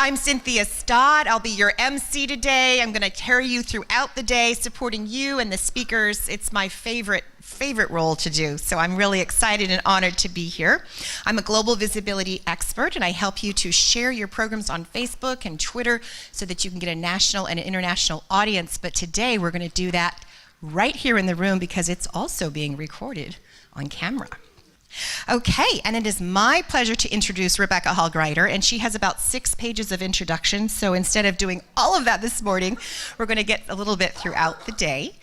I'm Cynthia Stott. I'll be your MC today. I'm going to carry you throughout the day, supporting you and the speakers. It's my favorite role to do, so I'm really excited and honored to be here. I'm a global visibility expert, and I help you to share your programs on Facebook and Twitter so that you can get a national and an international audience. But today we're going to do that right here in the room because it's also being recorded on camera. Okay, and it is my pleasure to introduce Rebecca Hall Gruyter, and she has about 6 pages of introduction, so instead of doing all of that this morning, we're going to get a little bit throughout the day.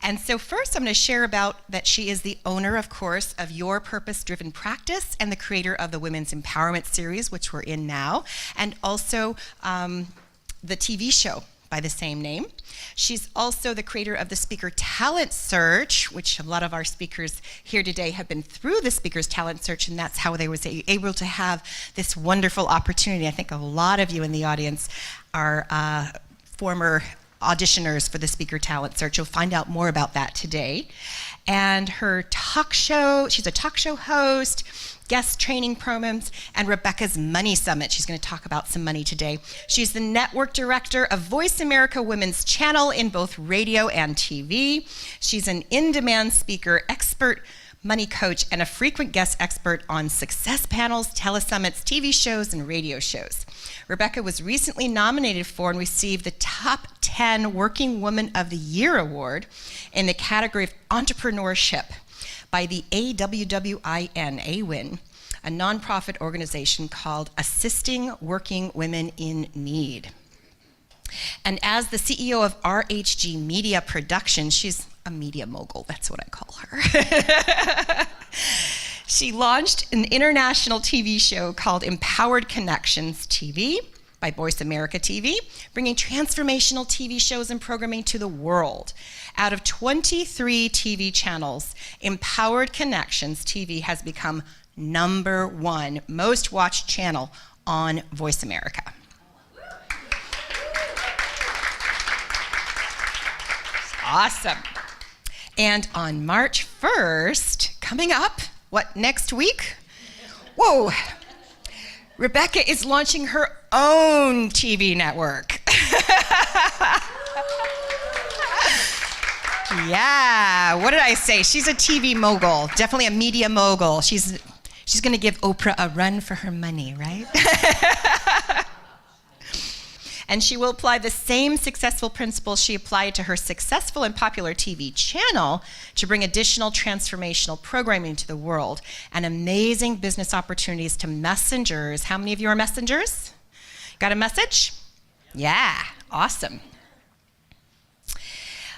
And so first I'm going to share about that she is the owner, of course, of Your Purpose-Driven Practice and the creator of the Women's Empowerment Series, which we're in now, and also the TV show by the same name. She's also the creator of the Speaker Talent Search, which a lot of our speakers here today have been through the Speaker's Talent Search, and that's how they were able to have this wonderful opportunity. I think a lot of you in the audience are former auditioners for the Speaker Talent Search. You'll find out more about that today. And her talk show, she's a talk show host, guest training programs, and Rebecca's Money Summit. She's going to talk about some money today. She's the network director of Voice America Women's Channel in both radio and TV. She's an in-demand speaker, expert money coach, and a frequent guest expert on success panels, telesummits, TV shows, and radio shows. Rebecca was recently nominated for and received the Top 10 Working Woman of the Year award in the category of entrepreneurship by the AWWIN, a nonprofit organization called Assisting Working Women in Need. And as the CEO of RHG Media Production, she's a media mogul, that's what I call her. She launched an international TV show called Empowered Connections TV by Voice America TV, bringing transformational TV shows and programming to the world. Out of 23 TV channels, Empowered Connections TV has become #1 most watched channel on Voice America. Awesome. And on March 1st, coming up, next week? Whoa. Rebecca is launching her own TV network. Yeah, what did I say? She's a TV mogul, definitely a media mogul. She's going to give Oprah a run for her money, right? And she will apply the same successful principles she applied to her successful and popular TV channel to bring additional transformational programming to the world and amazing business opportunities to messengers. How many of you are messengers? Got a message? Yeah, awesome.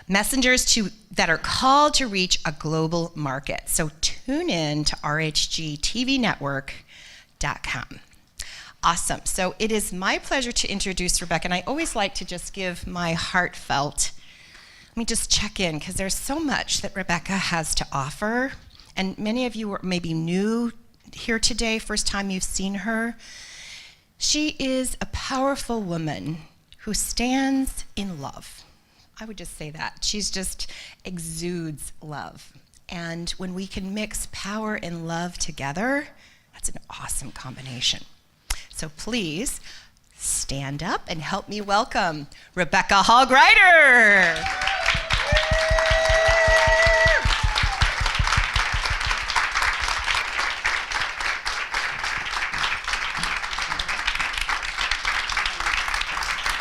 Messengers that are called to reach a global market. So tune in to rhgtvnetwork.com. Awesome. So it is my pleasure to introduce Rebecca, and I always like to just give my heartfelt, let me just check in, because there's so much that Rebecca has to offer, and many of you are maybe new here today, first time you've seen her. She is a powerful woman who stands in love. I would just say that. She's just exudes love. And when we can mix power and love together, that's an awesome combination. So please stand up and help me welcome Rebecca Hall Gruyter.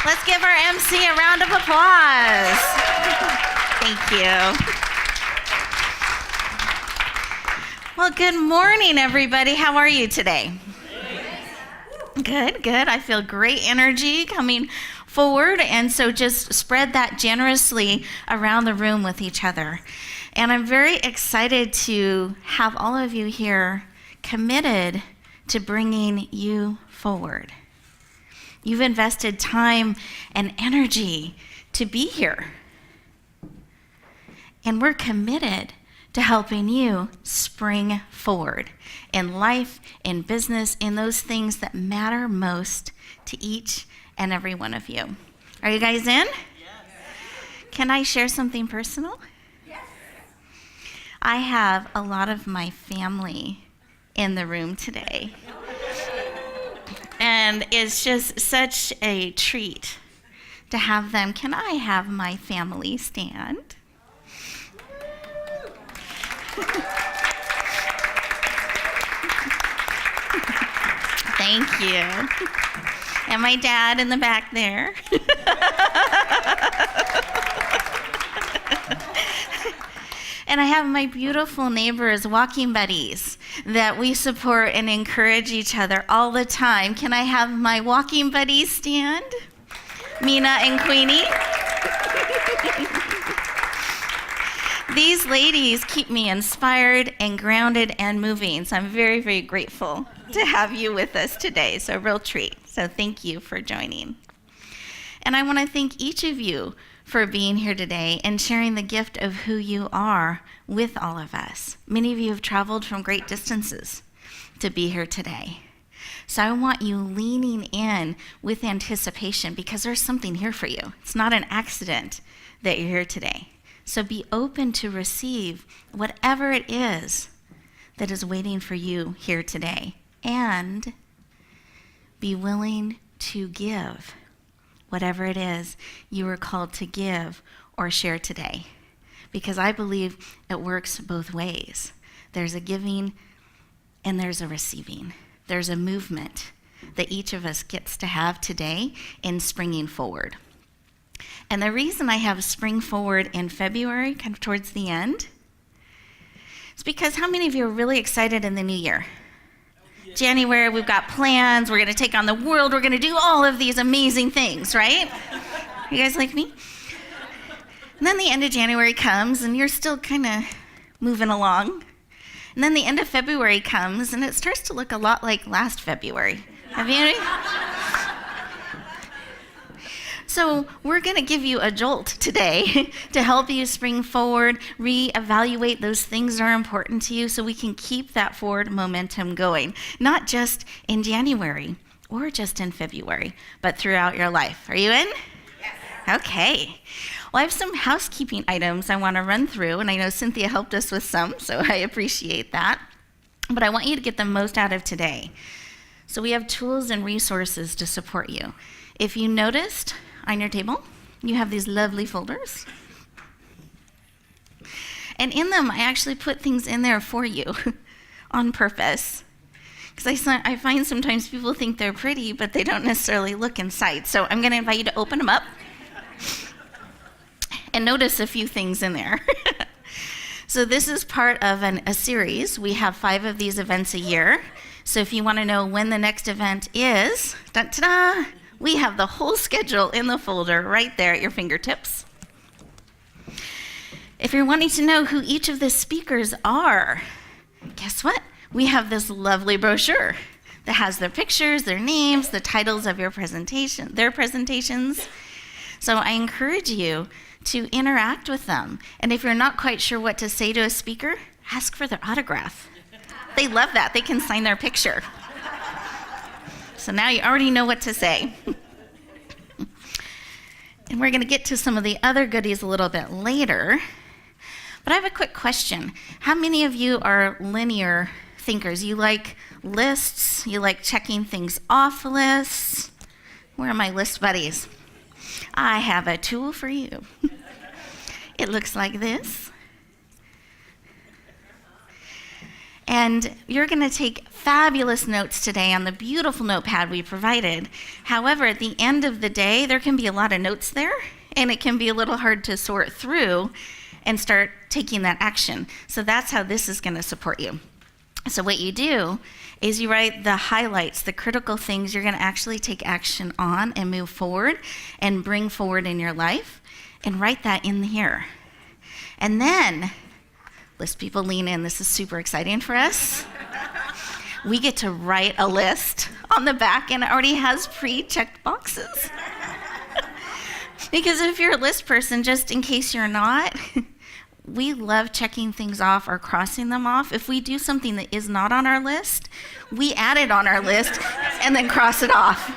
Let's give our MC a round of applause. Thank you. Well, good morning, everybody. How are you today? Good. I feel great energy coming forward, and so just spread that generously around the room with each other. And I'm very excited to have all of you here committed to bringing you forward. You've invested time and energy to be here. And we're committed to helping you spring forward in life, in business, in those things that matter most to each and every one of you. Are you guys in? Yes. Can I share something personal? Yes. I have a lot of my family in the room today. And And it's just such a treat to have them. Can I have my family stand? Thank you. And my dad in the back there. And I have my beautiful neighbors, walking buddies, that we support and encourage each other all the time. Can I have my walking buddies stand? Mina and Queenie. These ladies keep me inspired and grounded and moving. So I'm very, very grateful to have you with us today. So a real treat. So thank you for joining. And I want to thank each of you for being here today and sharing the gift of who you are with all of us. Many of you have traveled from great distances to be here today. So I want you leaning in with anticipation because there's something here for you. It's not an accident that you're here today. So be open to receive whatever it is that is waiting for you here today. And be willing to give whatever it is you are called to give or share today. Because I believe it works both ways. There's a giving and there's a receiving. There's a movement that each of us gets to have today in springing forward. And the reason I have spring forward in February, kind of towards the end, is because how many of you are really excited in the new year? January, we've got plans, we're going to take on the world, we're going to do all of these amazing things, right? You guys like me? And then the end of January comes, and you're still kind of moving along. And then the end of February comes, and it starts to look a lot like last February. Have you? So we're going to give you a jolt today to help you spring forward, reevaluate those things that are important to you so we can keep that forward momentum going, not just in January or just in February, but throughout your life. Are you in? Yes. Okay. Well, I have some housekeeping items I want to run through, and I know Cynthia helped us with some, so I appreciate that. But I want you to get the most out of today. So we have tools and resources to support you. If you noticed, on your table, you have these lovely folders. And in them, I actually put things in there for you on purpose. Because I find sometimes people think they're pretty, but they don't necessarily look inside. So I'm going to invite you to open them up and notice a few things in there. So this is part of a series. We have 5 of these events a year. So if you want to know when the next event is, da-da-da, we have the whole schedule in the folder right there at your fingertips. If you're wanting to know who each of the speakers are, guess what? We have this lovely brochure that has their pictures, their names, the titles of their presentations. So I encourage you to interact with them. And if you're not quite sure what to say to a speaker, ask for their autograph. They love that. They can sign their picture. So now you already know what to say. And we're going to get to some of the other goodies a little bit later. But I have a quick question. How many of you are linear thinkers? You like lists? You like checking things off lists? Where are my list buddies? I have a tool for you. It looks like this. And you're going to take fabulous notes today on the beautiful notepad we provided. However, at the end of the day, there can be a lot of notes there, and it can be a little hard to sort through and start taking that action. So that's how this is going to support you. So what you do is you write the highlights, the critical things you're going to actually take action on and move forward and bring forward in your life, and write that in here. And then, list people lean in, this is super exciting for us. We get to write a list on the back, and it already has pre-checked boxes. Because if you're a list person, just in case you're not, we love checking things off or crossing them off. If we do something that is not on our list, we add it on our list and then cross it off.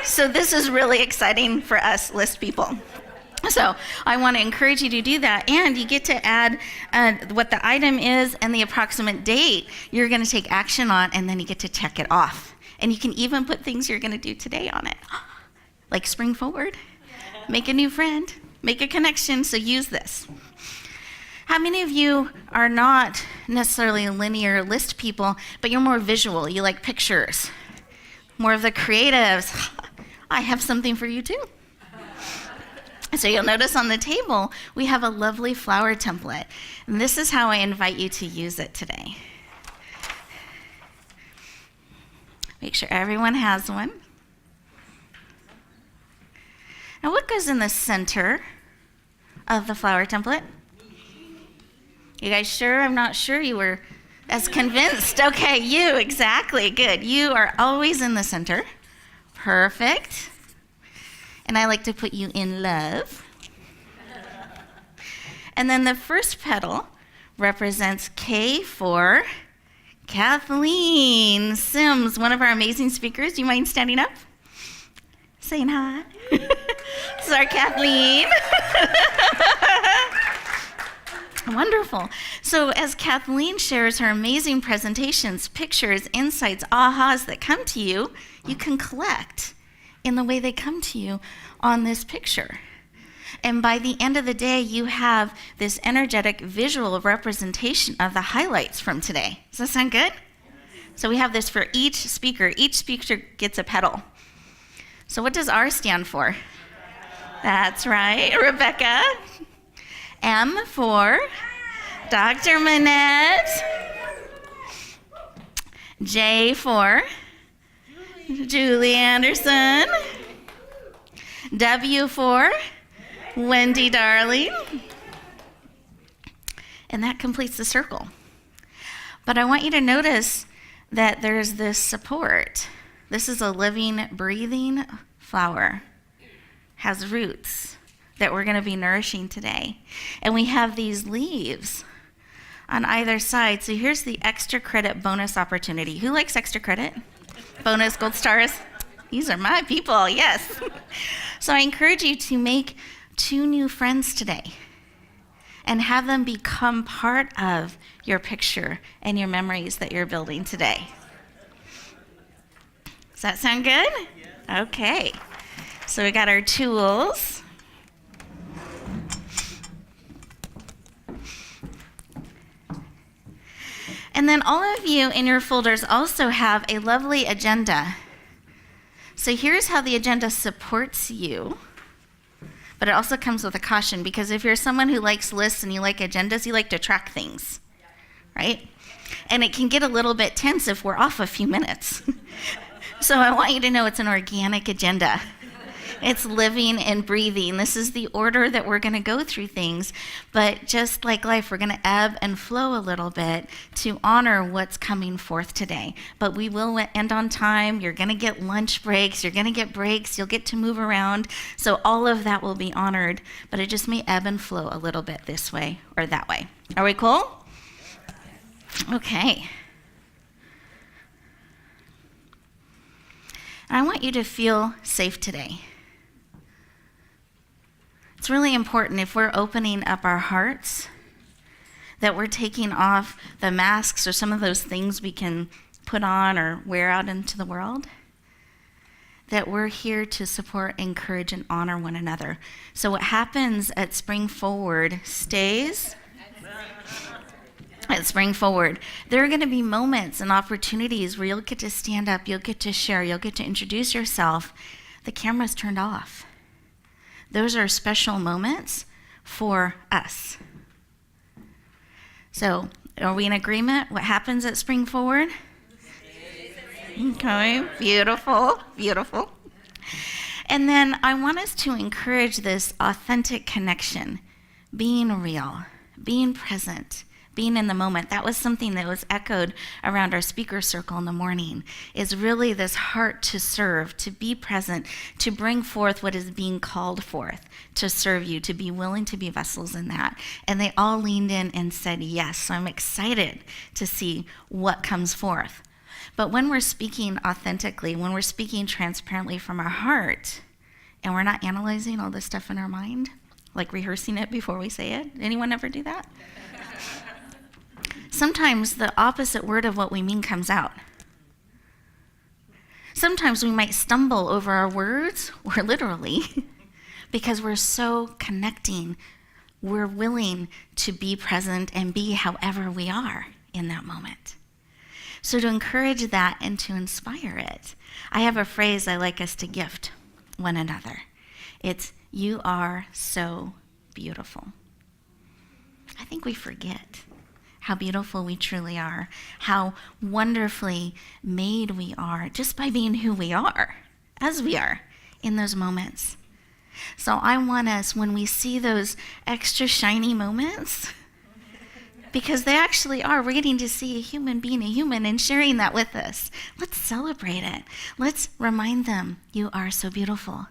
So this is really exciting for us list people. So I want to encourage you to do that, and you get to add what the item is and the approximate date you're going to take action on, and then you get to check it off. And you can even put things you're going to do today on it, like spring forward, make a new friend, make a connection, so use this. How many of you are not necessarily linear list people, but you're more visual, you like pictures, more of the creatives? I have something for you too. So you'll notice on the table, we have a lovely flower template. And this is how I invite you to use it today. Make sure everyone has one. Now what goes in the center of the flower template? You guys sure? I'm not sure you were as convinced. Okay, you, exactly, good. You are always in the center. Perfect. And I like to put you in love. And then the first petal represents K for Kathleen Sims, one of our amazing speakers. Do you mind standing up? Saying hi. This is our Kathleen. Wonderful. So as Kathleen shares her amazing presentations, pictures, insights, ahas that come to you, you can collect in the way they come to you on this picture. And by the end of the day, you have this energetic visual representation of the highlights from today. Does that sound good? So we have this for each speaker. Each speaker gets a petal. So what does R stand for? That's right, Rebecca. M for Dr. Manette. J for Julie Anderson. W for Wendy Darling. And that completes the circle. But I want you to notice that there's this support. This is a living, breathing flower. Has roots that we're going to be nourishing today. And we have these leaves on either side. So here's the extra credit bonus opportunity. Who likes extra credit? Bonus gold stars? These are my people, yes. So I encourage you to make 2 new friends today and have them become part of your picture and your memories that you're building today. Does that sound good? Okay. So we got our tools. And then all of you in your folders also have a lovely agenda. So here's how the agenda supports you, but it also comes with a caution, because if you're someone who likes lists and you like agendas, you like to track things, right? And it can get a little bit tense if we're off a few minutes. So I want you to know it's an organic agenda. It's living and breathing. This is the order that we're going to go through things. But just like life, we're going to ebb and flow a little bit to honor what's coming forth today. But we will end on time. You're going to get lunch breaks. You're going to get breaks. You'll get to move around. So all of that will be honored. But it just may ebb and flow a little bit this way or that way. Are we cool? Okay. I want you to feel safe today. It's really important, if we're opening up our hearts, that we're taking off the masks or some of those things we can put on or wear out into the world, that we're here to support, encourage, and honor one another. So what happens at Spring Forward stays at Spring Forward. There are going to be moments and opportunities where you'll get to stand up, you'll get to share, you'll get to introduce yourself. The camera's turned off. Those are special moments for us. So, are we in agreement? What happens at Spring Forward? Okay, beautiful, beautiful. And then I want us to encourage this authentic connection, being real, being present, being in the moment. That was something that was echoed around our speaker circle in the morning, is really this heart to serve, to be present, to bring forth what is being called forth, to serve you, to be willing to be vessels in that. And they all leaned in and said yes. So I'm excited to see what comes forth. But when we're speaking authentically, when we're speaking transparently from our heart, and we're not analyzing all this stuff in our mind, like rehearsing it before we say it. Anyone ever do that? Sometimes the opposite word of what we mean comes out. Sometimes we might stumble over our words, or literally, because we're so connecting. We're willing to be present and be however we are in that moment. So to encourage that and to inspire it, I have a phrase I like us to gift one another. It's, "You are so beautiful." I think we forget how beautiful we truly are, how wonderfully made we are just by being who we are, as we are in those moments. So I want us, when we see those extra shiny moments, because they actually are, we're getting to see a human being a human and sharing that with us. Let's celebrate it. Let's remind them, "You are so beautiful."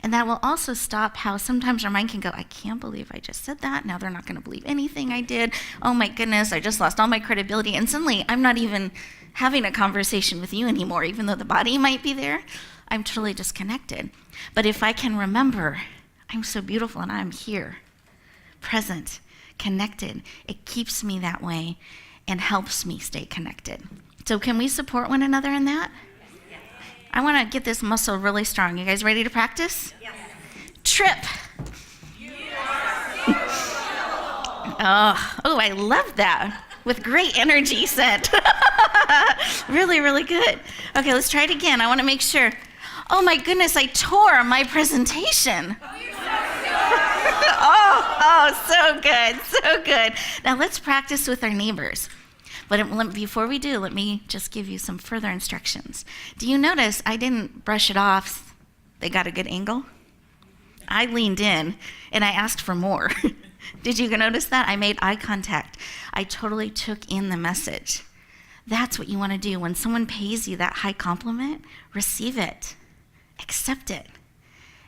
And that will also stop how sometimes our mind can go, "I can't believe I just said that. Now they're not going to believe anything I did. Oh my goodness, I just lost all my credibility." And suddenly I'm not even having a conversation with you anymore, even though the body might be there. I'm totally disconnected. But if I can remember, I'm so beautiful and I'm here, present, connected, it keeps me that way and helps me stay connected. So can we support one another in that? Yes. I want to get this muscle really strong. You guys ready to practice? Yes. Trip. Oh, I love that. With great energy sent. Really, really good. Okay, let's try it again. I want to make sure. Oh my goodness, I tore my presentation. Oh, so good, so good. Now let's practice with our neighbors. But before we do, let me just give you some further instructions. Do you notice I didn't brush it off? They got a good angle? I leaned in and I asked for more. Did you notice that? I made eye contact. I totally took in the message. That's what you want to do. When someone pays you that high compliment, receive it, accept it,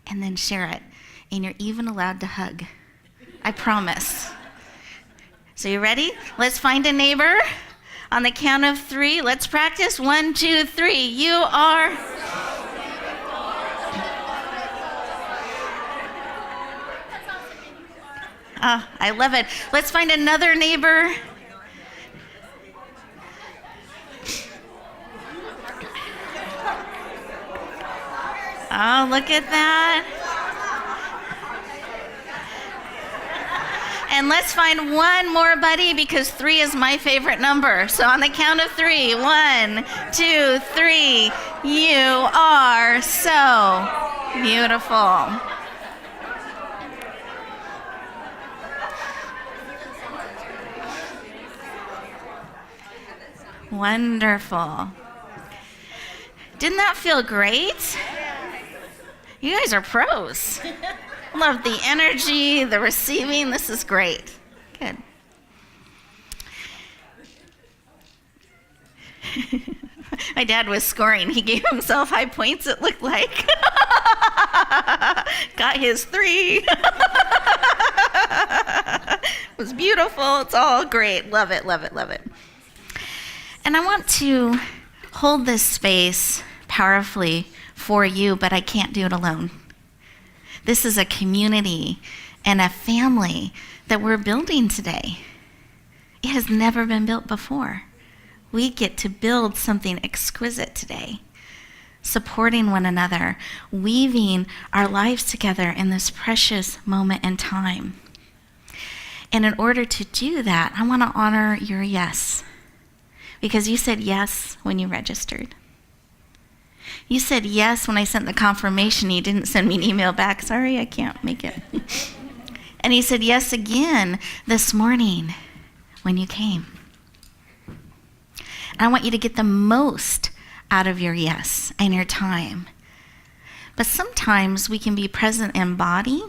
and then share it. And you're even allowed to hug. I promise. So you ready? Let's find a neighbor. On the count of 3, let's practice. 1, 2, 3. You are... Oh, I love it. Let's find another neighbor. Oh, look at that. And let's find one more buddy, because 3 is my favorite number. So on the count of 3, 1, 2, 3. You are so beautiful. Wonderful. Didn't that feel great? You guys are pros. Love the energy, the receiving. This is great. Good. My dad was scoring. He gave himself high points, it looked like. Got his 3. It was beautiful. It's all great. Love it, love it, love it. And I want to hold this space powerfully for you, but I can't do it alone. This is a community and a family that we're building today. It has never been built before. We get to build something exquisite today, supporting one another, weaving our lives together in this precious moment in time. And in order to do that, I want to honor your yes, because you said yes when you registered. You said yes when I sent the confirmation. You didn't send me an email back. Sorry, I can't make it. And he said yes again this morning when you came. And I want you to get the most out of your yes and your time. But sometimes we can be present in body,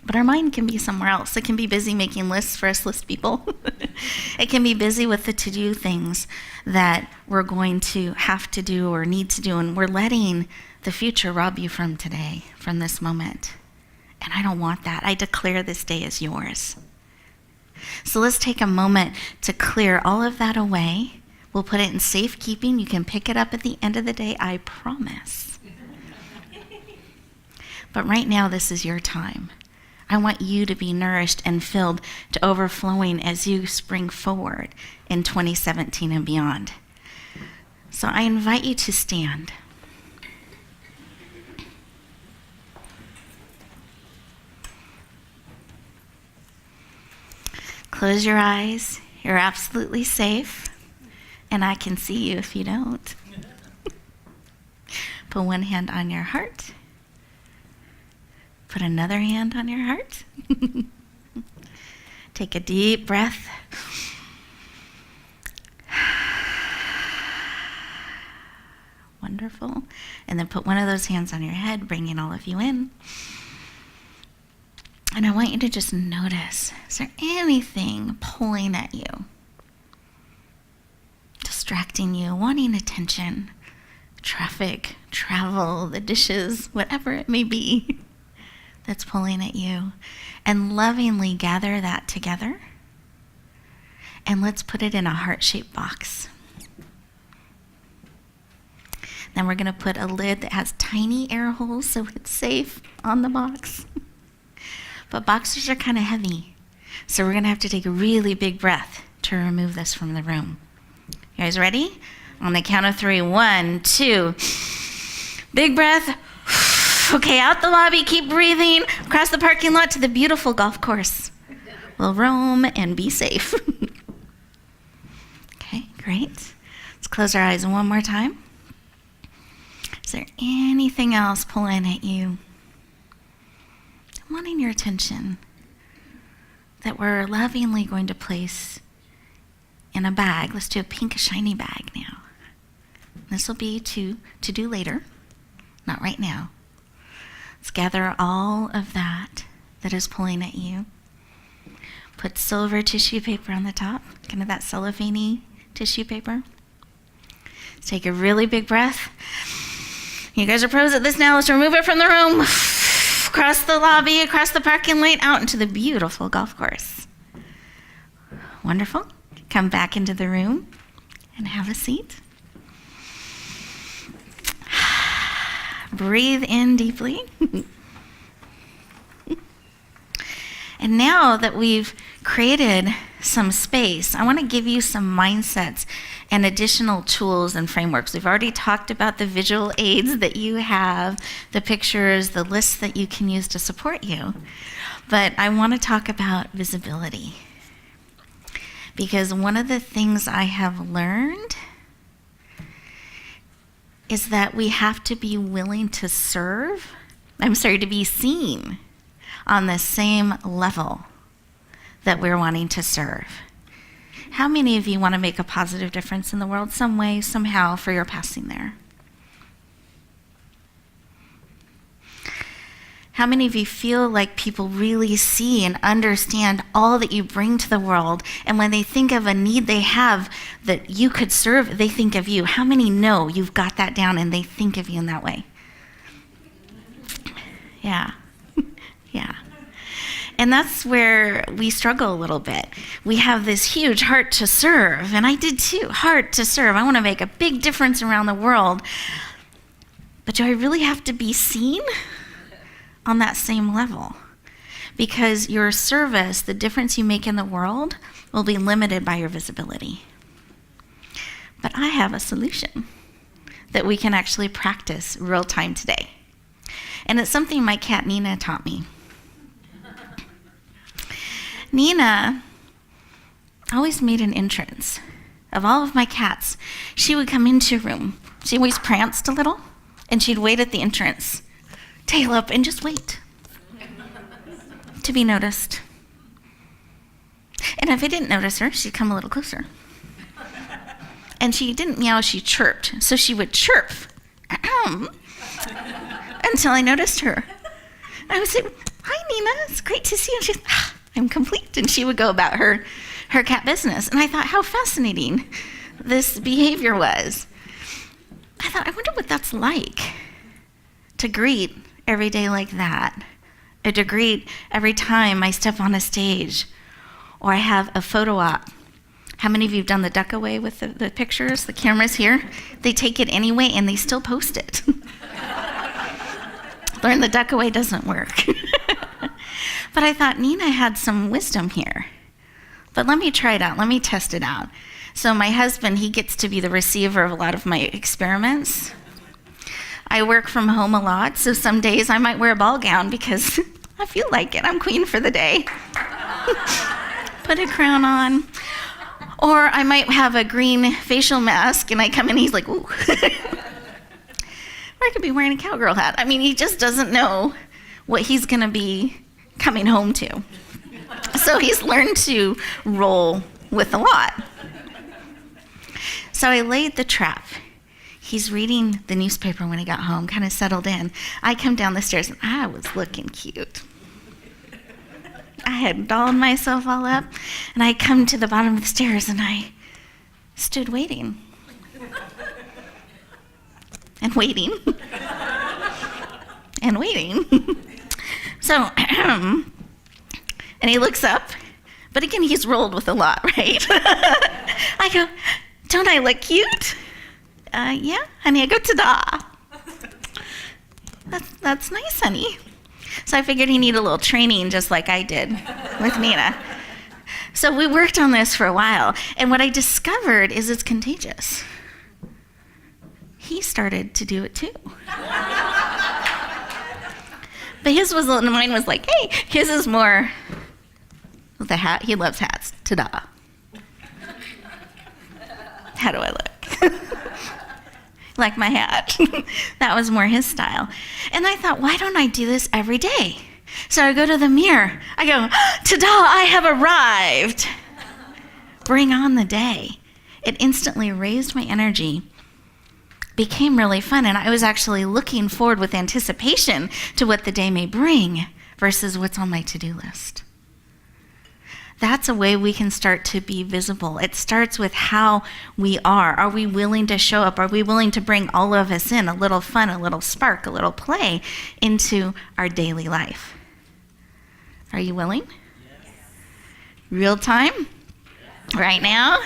but our mind can be somewhere else. It can be busy making lists for us list people. It can be busy with the to-do things that we're going to have to do or need to do, and we're letting the future rob you from today, from this moment. And I don't want that. I declare this day as yours. So let's take a moment to clear all of that away. We'll put it in safekeeping. You can pick it up at the end of the day, I promise. But right now, this is your time. I want you to be nourished and filled to overflowing as you spring forward in 2017 and beyond. So I invite you to stand. Close your eyes. You're absolutely safe. And I can see you if you don't. Put one hand on your heart. Put another hand on your heart. Take a deep breath. Wonderful. And then put one of those hands on your head, bringing all of you in. And I want you to just notice, is there anything pulling at you? Distracting you, wanting attention, traffic, travel, the dishes, whatever it may be that's pulling at you. And lovingly gather that together. And let's put it in a heart-shaped box. Then we're going to put a lid that has tiny air holes so it's safe on the box. But boxes are kind of heavy. So we're going to have to take a really big breath to remove this from the room. You guys ready? On the count of 3. 1, 2. Big breath. Okay, out the lobby. Keep breathing. Across the parking lot to the beautiful golf course. We'll roam and be safe. Okay, great. Let's close our eyes one more time. Is there anything else pulling at you? Wanting your attention that we're lovingly going to place in a bag. Let's do a pink shiny bag now. This will be to do later, not right now. Let's gather all of that is pulling at you. Put silver tissue paper on the top, kind of that cellophane-y tissue paper. Let's take a really big breath. You guys are pros at this now. Let's remove it from the room. Across the lobby, across the parking lot, out into the beautiful golf course. Wonderful. Come back into the room and have a seat. Breathe in deeply. And now that we've created some space, I want to give you some mindsets and additional tools and frameworks. We've already talked about the visual aids that you have, the pictures, the lists that you can use to support you. But I want to talk about visibility. Because one of the things I have learned is that we have to be willing to to be seen on the same level that we're wanting to serve. How many of you want to make a positive difference in the world some way, somehow, for your passing there? How many of you feel like people really see and understand all that you bring to the world, and when they think of a need they have that you could serve, they think of you? How many know you've got that down and they think of you in that way? Yeah. Yeah. And that's where we struggle a little bit. We have this huge heart to serve, and I did too, heart to serve. I want to make a big difference around the world. But do I really have to be seen on that same level? Because your service, the difference you make in the world, will be limited by your visibility. But I have a solution that we can actually practice real time today. And it's something my cat Nina taught me. Nina always made an entrance. Of all of my cats, she would come into a room. She always pranced a little, and she'd wait at the entrance, tail up, and just wait to be noticed. And if I didn't notice her, she'd come a little closer. And she didn't meow, she chirped. So she would chirp until I noticed her. I would say, "Hi, Nina, it's great to see you." And she'd, "I'm complete." And she would go about her cat business. And I thought how fascinating this behavior was. I thought, I wonder what that's like to greet every day like that, or to greet every time I step on a stage, or I have a photo op. How many of you have done the duck away with the pictures, the cameras here? They take it anyway, and they still post it. Learn the duck away doesn't work. But I thought Nina had some wisdom here. but let me try it out. Let me test it out. So my husband, he gets to be the receiver of a lot of my experiments. I work from home a lot, so some days I might wear a ball gown because I feel like it. I'm queen for the day. Put a crown on. Or I might have a green facial mask, and I come in, he's like, ooh. Or I could be wearing a cowgirl hat. I mean, he just doesn't know what he's going to be coming home to. So he's learned to roll with a lot. So I laid the trap. He's reading the newspaper when he got home, kind of settled in. I come down the stairs, and I was looking cute. I had dolled myself all up, and I come to the bottom of the stairs, and I stood waiting. And waiting. And waiting. So, and he looks up, but again, he's rolled with a lot, right? I go, don't I look cute? Yeah, honey. I go, ta-da. That's nice, honey. So I figured he needed a little training just like I did with Nina. So we worked on this for a while, and what I discovered is it's contagious. He started to do it too. But mine was like, hey, his is more with the hat. He loves hats. Ta-da. How do I look? Like my hat. That was more his style. And I thought, why don't I do this every day? So I go to the mirror. I go, ta-da, I have arrived. Bring on the day. It instantly raised my energy, became really fun, and I was actually looking forward with anticipation to what the day may bring versus what's on my to-do list. That's a way we can start to be visible. It starts with how we are. Are we willing to show up? Are we willing to bring all of us in, a little fun, a little spark, a little play into our daily life? Are you willing? Yes. Real time? Yes. Right now?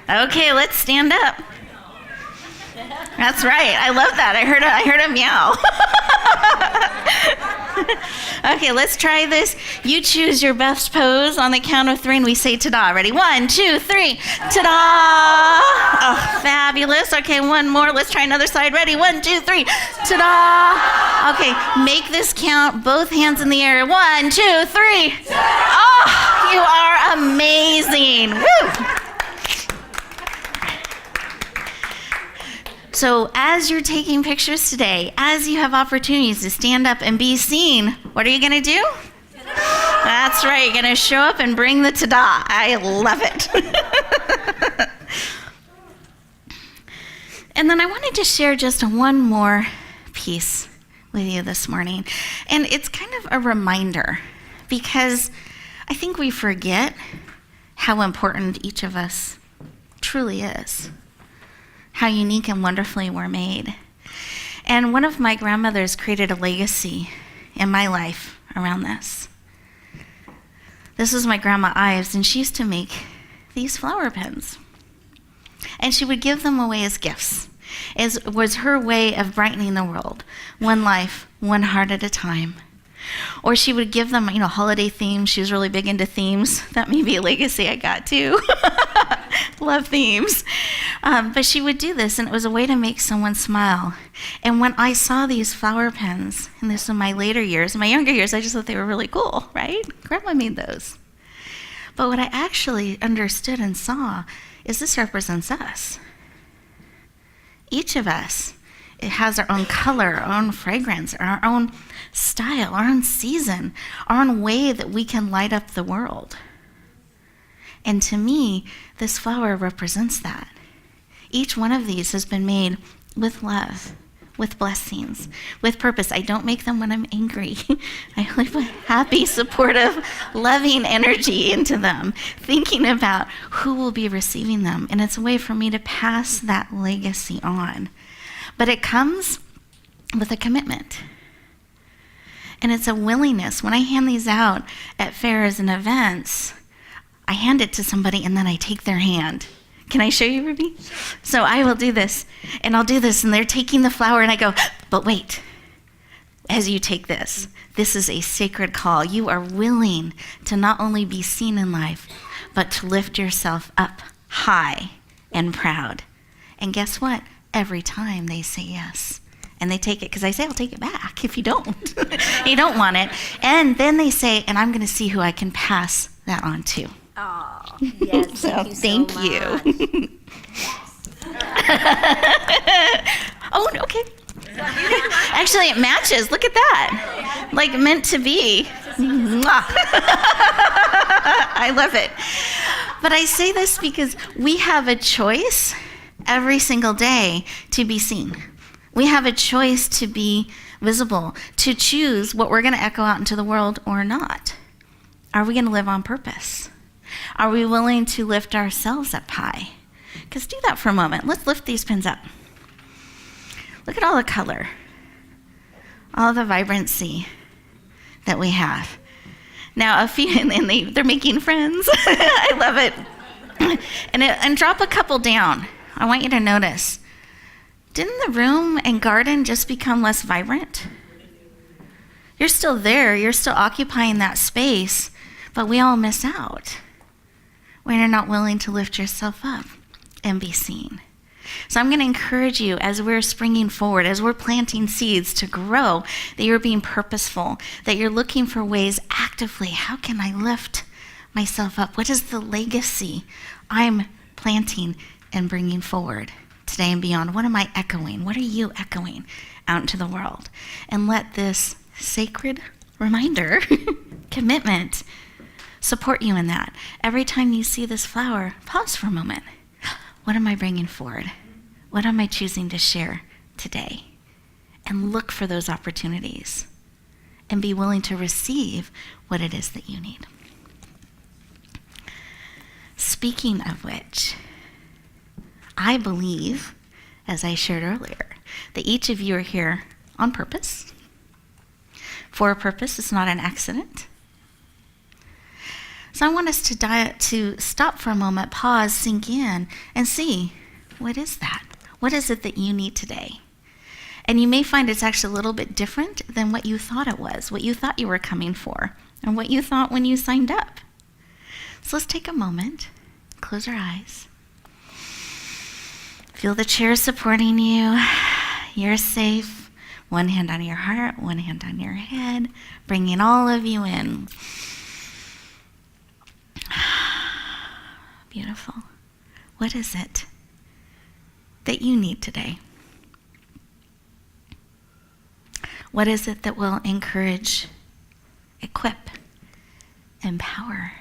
Okay, let's stand up. That's right. I love that. I heard a meow. Okay, let's try this. You choose your best pose on the count of 3, and we say ta-da. Ready? 1, 2, 3. Ta-da! Oh, fabulous. Okay, one more. Let's try another side. Ready? 1, 2, 3. Ta-da! Okay, make this count. Both hands in the air. 1, 2, 3. Oh, you are amazing. Woo! So as you're taking pictures today, as you have opportunities to stand up and be seen, what are you going to do? Ta-da! That's right. You're going to show up and bring the ta-da. I love it. And then I wanted to share just one more piece with you this morning. And it's kind of a reminder, because I think we forget how important each of us truly is. How unique and wonderfully we're made. And one of my grandmothers created a legacy in my life around this. This was my grandma Ives, and she used to make these flower pens. And she would give them away as gifts. It was her way of brightening the world, one life, one heart at a time. Or she would give them, holiday themes. She was really big into themes. That may be a legacy I got too. Love themes. But she would do this, and it was a way to make someone smile. And when I saw these flower pens, and this in my later years, in my younger years, I just thought they were really cool, right? Grandma made those. But what I actually understood and saw is this represents us. Each of us, it has our own color, our own fragrance, our own style, our own season, our own way that we can light up the world. And to me, this flower represents that. Each one of these has been made with love, with blessings, with purpose. I don't make them when I'm angry. I only put happy, supportive, loving energy into them, thinking about who will be receiving them. And it's a way for me to pass that legacy on. But it comes with a commitment. And it's a willingness. When I hand these out at fairs and events, I hand it to somebody and then I take their hand. Can I show you, Ruby? So I will do this, and I'll do this, and they're taking the flower, and I go, but wait, as you take this is a sacred call. You are willing to not only be seen in life, but to lift yourself up high and proud. And guess what? Every time they say yes. And they take it, because I say, I'll take it back if you don't. You don't want it. And then they say, and I'm going to see who I can pass that on to. Oh, yes. So thank you so much. Oh, okay. Actually, it matches. Look at that. Like meant to be. Mwah. I love it. But I say this because we have a choice every single day to be seen. We have a choice to be visible, to choose what we're going to echo out into the world or not. Are we going to live on purpose? Are we willing to lift ourselves up high? Because do that for a moment. Let's lift these pins up. Look at all the color, all the vibrancy that we have. Now, a few, and they're making friends. I love it. And drop a couple down. I want you to notice. Didn't the room and garden just become less vibrant? You're still there. You're still occupying that space, but we all miss out when you're not willing to lift yourself up and be seen. So I'm going to encourage you as we're springing forward, as we're planting seeds to grow, that you're being purposeful, that you're looking for ways actively, how can I lift myself up? What is the legacy I'm planting and bringing forward today and beyond? What am I echoing? What are you echoing out into the world? And let this sacred reminder, commitment, support you in that. Every time you see this flower, pause for a moment. What am I bringing forward? What am I choosing to share today? And look for those opportunities and be willing to receive what it is that you need. Speaking of which, I believe, as I shared earlier, that each of you are here on purpose. For a purpose, it's not an accident. So I want us to stop for a moment, pause, sink in, and see, what is that? What is it that you need today? And you may find it's actually a little bit different than what you thought it was, what you thought you were coming for, and what you thought when you signed up. So let's take a moment, close our eyes. Feel the chair supporting you. You're safe. One hand on your heart, one hand on your head, bringing all of you in. Beautiful. What is it that you need today? What is it that will encourage, equip, empower,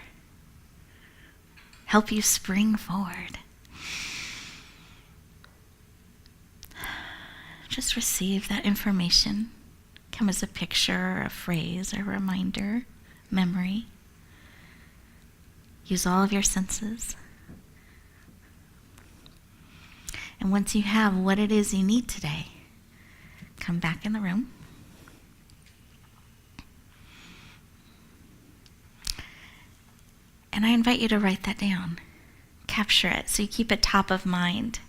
help you spring forward? Just receive that information. Come as a picture, a phrase, a reminder, memory. Use all of your senses. And once you have what it is you need today, come back in the room. And I invite you to write that down. Capture it so you keep it top of mind.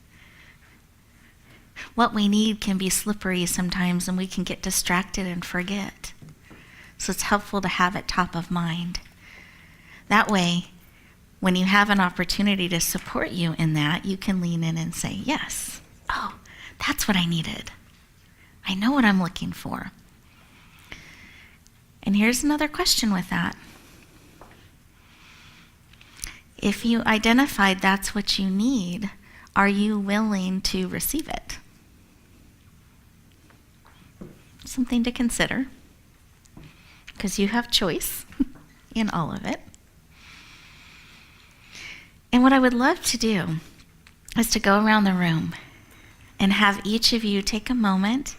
What we need can be slippery sometimes and we can get distracted and forget. So it's helpful to have it top of mind. That way, when you have an opportunity to support you in that, you can lean in and say, yes, oh, that's what I needed. I know what I'm looking for. And here's another question with that. If you identified that's what you need, are you willing to receive it? Something to consider, because you have choice in all of it. And what I would love to do is to go around the room and have each of you take a moment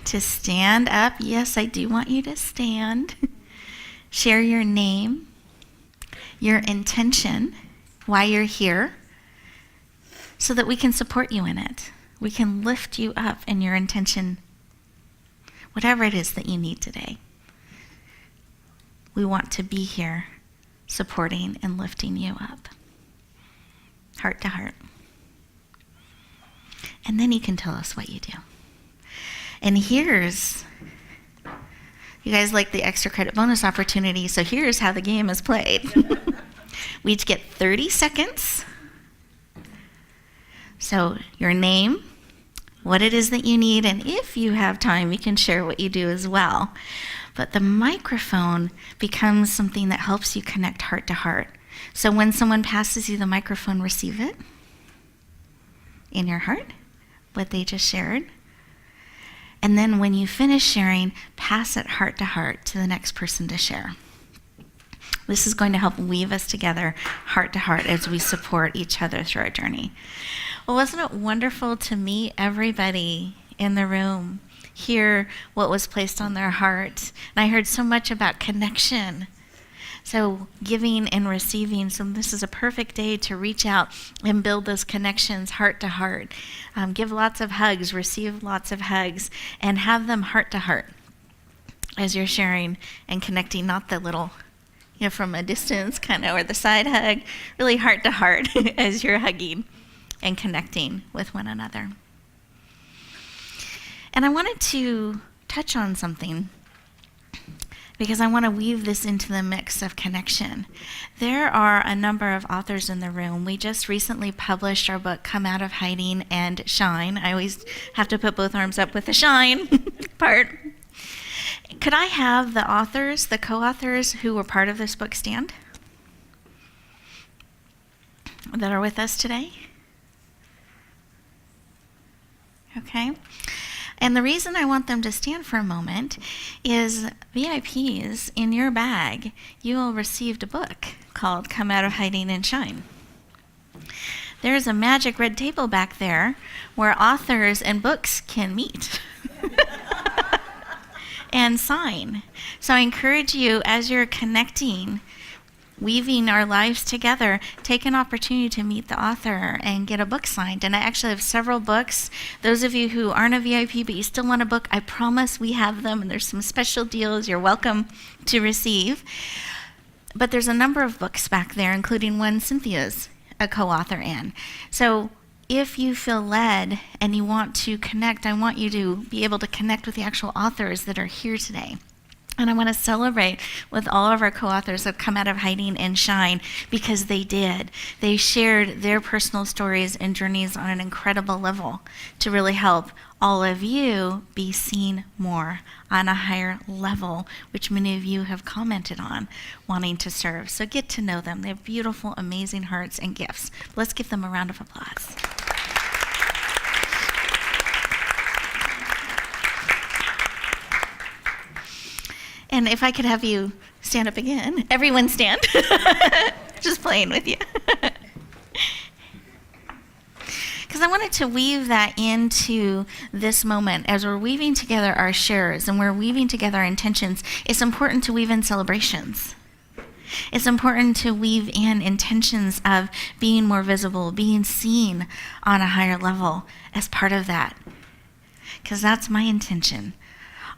to stand up. Yes, I do want you to stand. Share your name, your intention, why you're here, so that we can support you in it. We can lift you up in your intention, whatever it is that you need today. We want to be here supporting and lifting you up. Heart to heart. And then you can tell us what you do. And here's, you guys like the extra credit bonus opportunity, so here's how the game is played. We each get 30 seconds. So your name, what it is that you need, and if you have time, you can share what you do as well. But the microphone becomes something that helps you connect heart to heart. So when someone passes you the microphone, receive it in your heart, what they just shared. And then when you finish sharing, pass it heart to heart to the next person to share. This is going to help weave us together heart to heart as we support each other through our journey. Well, wasn't it wonderful to meet everybody in the room, hear what was placed on their heart? And I heard so much about connection. So giving and receiving, so this is a perfect day to reach out and build those connections heart to heart. Give lots of hugs, receive lots of hugs, and have them heart to heart as you're sharing and connecting, not the little, from a distance kind of, or the side hug, really heart to heart as you're hugging and connecting with one another. And I wanted to touch on something because I want to weave this into the mix of connection. There are a number of authors in the room. We just recently published our book, Come Out of Hiding and Shine. I always have to put both arms up with the shine part. Could I have the authors, the co-authors who were part of this book stand? That are with us today? Okay. And the reason I want them to stand for a moment is VIPs, in your bag, you all received a book called Come Out of Hiding and Shine. There's a magic red table back there where authors and books can meet and sign. So I encourage you, as you're connecting, weaving our lives together, take an opportunity to meet the author and get a book signed. And I actually have several books. Those of you who aren't a VIP but you still want a book, I promise we have them, and there's some special deals you're welcome to receive. But there's a number of books back there, including one Cynthia's a co-author in. So if you feel led and you want to connect, I want you to be able to connect with the actual authors that are here today. And I want to celebrate with all of our co-authors that come out of hiding and shine, because they did. They shared their personal stories and journeys on an incredible level to really help all of you be seen more on a higher level, which many of you have commented on wanting to serve. So get to know them. They have beautiful, amazing hearts and gifts. Let's give them a round of applause. And if I could have you stand up again. Everyone stand. Just playing with you. Because I wanted to weave that into this moment. As we're weaving together our shares and we're weaving together our intentions, it's important to weave in celebrations. It's important to weave in intentions of being more visible, being seen on a higher level as part of that. Because that's my intention.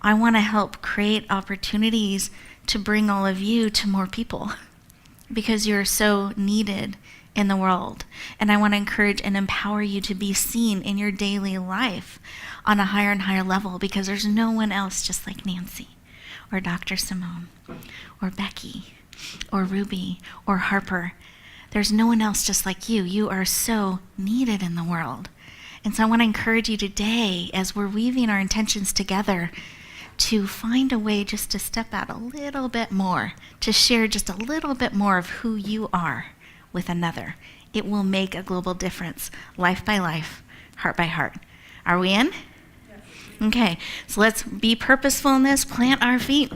I want to help create opportunities to bring all of you to more people, because you're so needed in the world. And I want to encourage and empower you to be seen in your daily life on a higher and higher level, because there's no one else just like Nancy or Dr. Simone or Becky or Ruby or Harper. There's no one else just like you. You are so needed in the world. And so I want to encourage you today, as we're weaving our intentions together, to find a way just to step out a little bit more, to share just a little bit more of who you are with another. It will make a global difference, life by life, heart by heart. Are we in? Yes. Okay, so let's be purposeful in this, plant our feet.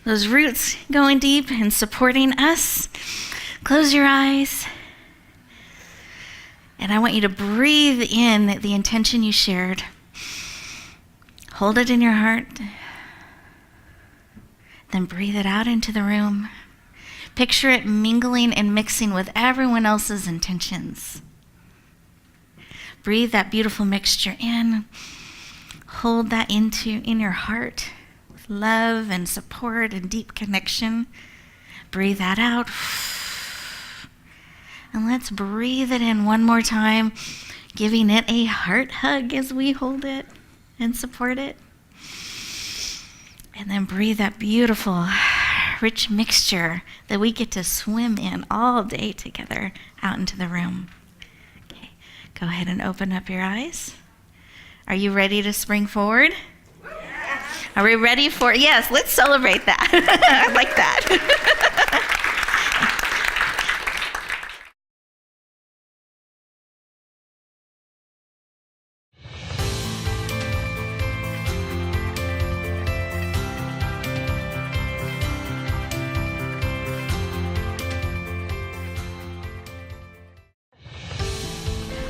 Those roots going deep and supporting us. Close your eyes. And I want you to breathe in the intention you shared. Hold it in your heart, then breathe it out into the room. Picture it mingling and mixing with everyone else's intentions. Breathe that beautiful mixture in. Hold that in your heart with love and support and deep connection. Breathe that out. And let's breathe it in one more time, giving it a heart hug as we hold it and support it. And then breathe that beautiful rich mixture that we get to swim in all day together out into the room. Okay, go ahead and open up your eyes. Are you ready to spring forward? Are we ready for, yes, let's celebrate that. I like that.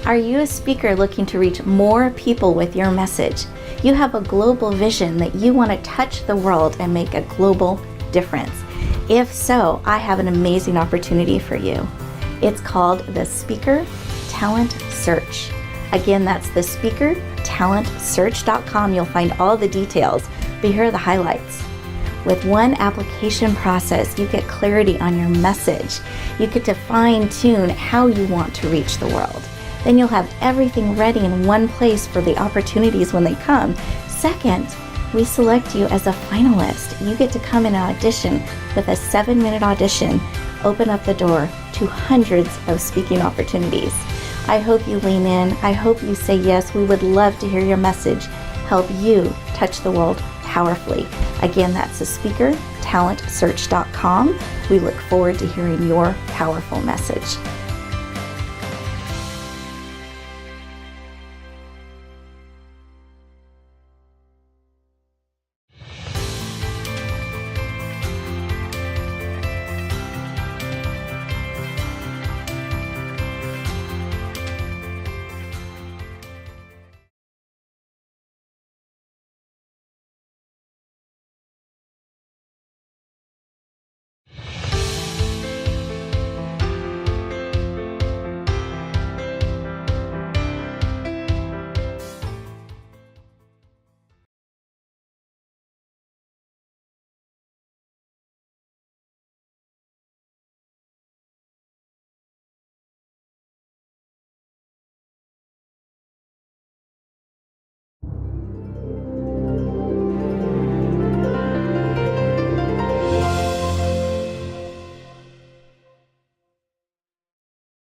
Are you a speaker looking to reach more people with your message? You have a global vision that you want to touch the world and make a global difference. If so, I have an amazing opportunity for you. It's called the Speaker Talent Search. Again, that's the speakertalentsearch.com. You'll find all the details, but here are the highlights. With one application process, you get clarity on your message. You get to fine-tune how you want to reach the world. Then you'll have everything ready in one place for the opportunities when they come. Second, we select you as a finalist. You get to come in and audition with a 7-minute audition, open up the door to hundreds of speaking opportunities. I hope you lean in. I hope you say yes. We would love to hear your message, help you touch the world powerfully. Again, that's the speakertalentsearch.com. We look forward to hearing your powerful message.